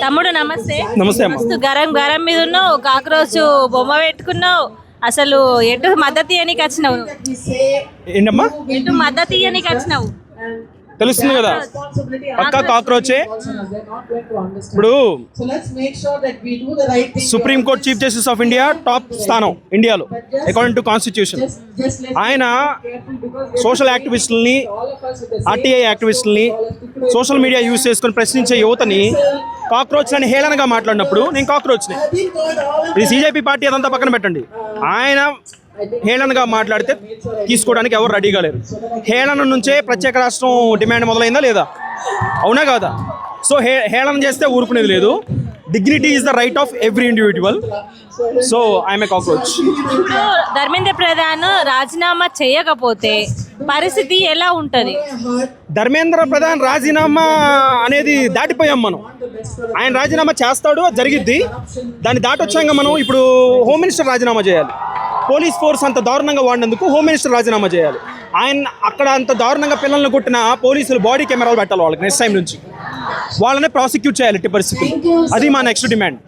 తమ్ముడు నమస్తే. నమస్తే అమ్మ. మస్తు గరం గరం మీద ఉన్నావు, కాక్రోచ్ బొమ్మ పెట్టుకున్నావు. అసలు ఎటు మద్దతు ఇయ్యనికి వచ్చినావు? ఏంటమ్మా ఎటు మద్దతు ఇయ్యనికి వచ్చినావు? తెలుస్తుంది కదా, పక్కా కాక్రోచే. ఇప్పుడు supreme court chief justice of India top స్థానం ఇండియాలో అకార్డింగ్ టు కాన్స్టిట్యూషన్. ఆయన సోషల్ యాక్టివిస్టులని, ఆర్టీఐ యాక్టివిస్టులని, సోషల్ మీడియా యూజ్ చేసుకుని ప్రశ్నించే యువతని కాక్రోచ్ అని హేళనగా మాట్లాడినప్పుడు నేను కాక్రోచ్ని, ఇది సిజేపీ పార్టీ అదంతా పక్కన పెట్టండి, ఆయన హేళనగా మాట్లాడితే తీసుకోవడానికి ఎవరు రెడీగా లేరు. హేళన నుంచే ప్రత్యేక రాష్ట్రం డిమాండ్ మొదలైందా లేదా? అవునా కాదా? సో హేళన చేస్తే ఊరుకునేది లేదు. Dignity is the right of every individual. So I'm a cockroach. Dharmendra Pradhan రాజీనామా చేయకపోతే పరిస్థితి ఎలా ఉంటుంది? ధర్మేంద్ర ప్రధాన్ రాజీనామా అనేది దాటిపోయాం మనం. ఆయన రాజీనామా చేస్తాడు, అది జరిగిద్ది. దాన్ని దాటొచ్చాక మనం ఇప్పుడు హోమ్ మినిస్టర్ రాజీనామా చేయాలి. పోలీస్ ఫోర్స్ అంత దారుణంగా వాడినందుకు హోమ్ మినిస్టర్ రాజీనామా చేయాలి. ఆయన అక్కడ అంత దారుణంగా పిల్లల్ని కొట్టిన పోలీసులు బాడీ కెమెరాలు పెట్టాలి వాళ్ళకి. నెక్స్ట్ టైం నుంచి వాళ్ళనే ప్రాసిక్యూట్ చేయాలి ఎట్టి పరిస్థితులు. అది మా నెక్స్ట్ డిమాండ్.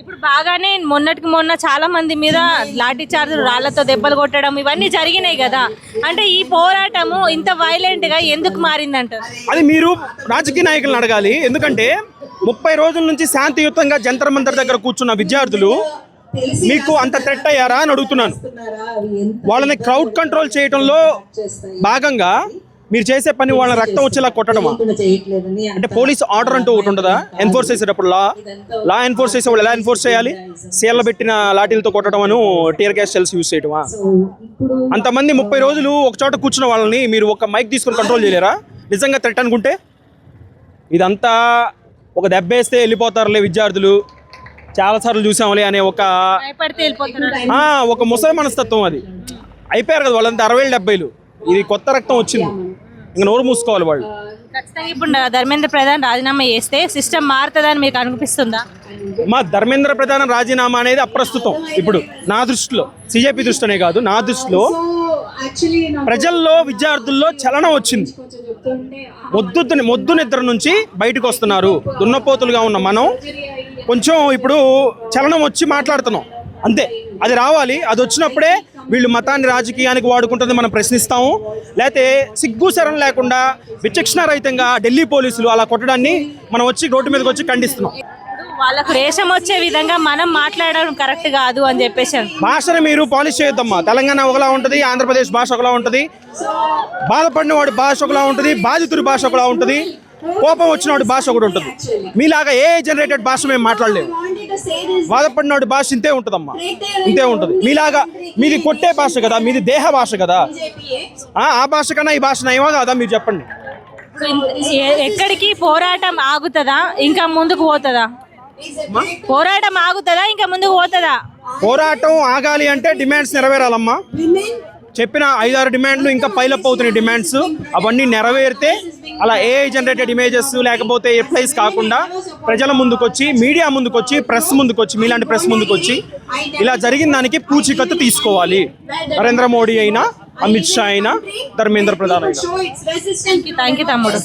ఇప్పుడు బాగానే మొన్నటికి మొన్న చాలా మంది మీద లాఠీ చార్జులు, రాళ్లతో దెబ్బలు కొట్టడం ఇవన్నీ జరిగినాయి కదా. అంటే ఈ పోరాటము ఇంత వైలెంట్ గా ఎందుకు మారిందంటారు? అది మీరు రాజకీయ నాయకులను అడగాలి. ఎందుకంటే 30 రోజుల నుంచి శాంతియుతంగా జంతర్ మంతర్ దగ్గర కూర్చున్న విద్యార్థులు మీకు అంత థ్రెట్ అయ్యారా అని అడుగుతున్నాను. వాళ్ళని క్రౌడ్ కంట్రోల్ చేయడంలో భాగంగా మీరు చేసే పని వాళ్ళని రక్తం వచ్చేలా కొట్టడమా? అంటే పోలీస్ ఆర్డర్ అంటూ ఒకటి ఉంటుందా? ఎన్ఫోర్స్ చేసేటప్పుడు లా ఎన్ఫోర్స్ చేసే వాళ్ళు ఎలా ఎన్ఫోర్స్ చేయాలి? సీఎల్లో పెట్టిన లాఠీలతో కొట్టడం అను, టీయర్ గ్యాస్ సెల్స్ యూజ్ చేయడమా? అంతమంది 30 రోజులు ఒక చోట కూర్చున్న వాళ్ళని మీరు ఒక మైక్ తీసుకొని కంట్రోల్ చేయలేరా? నిజంగా థ్రెట్ అనుకుంటే ఇదంతా ఒక దెబ్బేస్తే వెళ్ళిపోతారులే విద్యార్థులు, చాలాసార్లు చూసాంలే అనే ఒక ముసలి మనస్తత్వం. అది అయిపోయారు కదా వాళ్ళంతా 60-70. ఇది కొత్త రక్తం వచ్చింది, ఇంకా నోరు మూసుకోవాలి వాళ్ళు. ఖచ్చితంగా ఇప్పుడు ధర్మేంద్ర ప్రధాన్ రాజీనామా చేస్తే సిస్టమ్ మారుతుందని మీకు అనిపిస్తుందా? మా ధర్మేంద్ర ప్రధాన్ రాజీనామా అనేది అప్రస్తుతం. ఇప్పుడు నా దృష్టిలో, సిజేపీ దృష్టినే కాదు, నా దృష్టిలో ప్రజల్లో, విద్యార్థుల్లో చలనం వచ్చింది. మొద్దు నిద్ర నుంచి బయటకు వస్తున్నారు. దున్నపోతులుగా ఉన్న మనం కొంచెం ఇప్పుడు చలనం వచ్చి మాట్లాడుతున్నాం అంతే. అది రావాలి. అది వచ్చినప్పుడే వీళ్ళు మతాన్ని రాజకీయానికి వాడుకుంటుంది మనం ప్రశ్నిస్తాము. లేకపోతే సిగ్గు శరం లేకుండా విచక్షణారహితంగా ఢిల్లీ పోలీసులు అలా కొట్టడాన్ని మనం వచ్చి రోడ్డు మీదకి వచ్చి ఖండిస్తున్నాం. వాళ్ళకు రేషం వచ్చే విధంగా మనం మాట్లాడడం కరెక్ట్ కాదు అని చెప్పేసి. భాషను మీరు పాలిష్ చేయొద్దమ్మా. తెలంగాణ ఒకలా ఉంటుంది, ఆంధ్రప్రదేశ్ భాష ఒకలా ఉంటుంది, బాధపడిన వాడి భాష ఒకలా ఉంటుంది, బాధితుడి భాష ఒకలా ఉంటుంది, కోపం వచ్చినవాడి భాష ఒకటి ఉంటుంది. మీలాగా ఏ జనరేటెడ్ భాష మేము మాట్లాడలేము. బాధపడినవాడి భాష ఇంతే ఉంటుందమ్మా, ఇంతే ఉంటుంది. మీది కొట్టే భాష కదా, మీది దేహ భాష కదా. ఆ భాష కన్నా ఈ భాష నయమా కాదా మీరు చెప్పండి. ఎక్కడికి పోరాటం ఆగుతుందా, ఇంకా ముందుకు పోతుందా? పోరాటం ఆగుతుందా, ఇంకా ముందుకు పోతుందా? పోరాటం ఆగాలి అంటే డిమాండ్స్ నెరవేరాలమ్మా. చెప్పిన 5-6 డిమాండ్లు ఇంకా పైలప్ అవుతున్నాయి డిమాండ్స్. అవన్నీ నెరవేరితే అలా ఏఐ జనరేటెడ్ ఇమేజెస్ లేకపోతే రిప్లైస్ కాకుండా ప్రజల ముందుకొచ్చి, మీడియా ముందుకొచ్చి, ప్రెస్ ముందుకొచ్చి, మీలాంటి ప్రెస్ ముందుకొచ్చి ఇలా జరిగిన దానికి పూచీకత్తు తీసుకోవాలి. నరేంద్ర మోడీ అయినా, అమిత్ షా అయినా, ధర్మేంద్ర ప్రధాన్ అయినా. థ్యాంక్ యూ తమ్ముడు.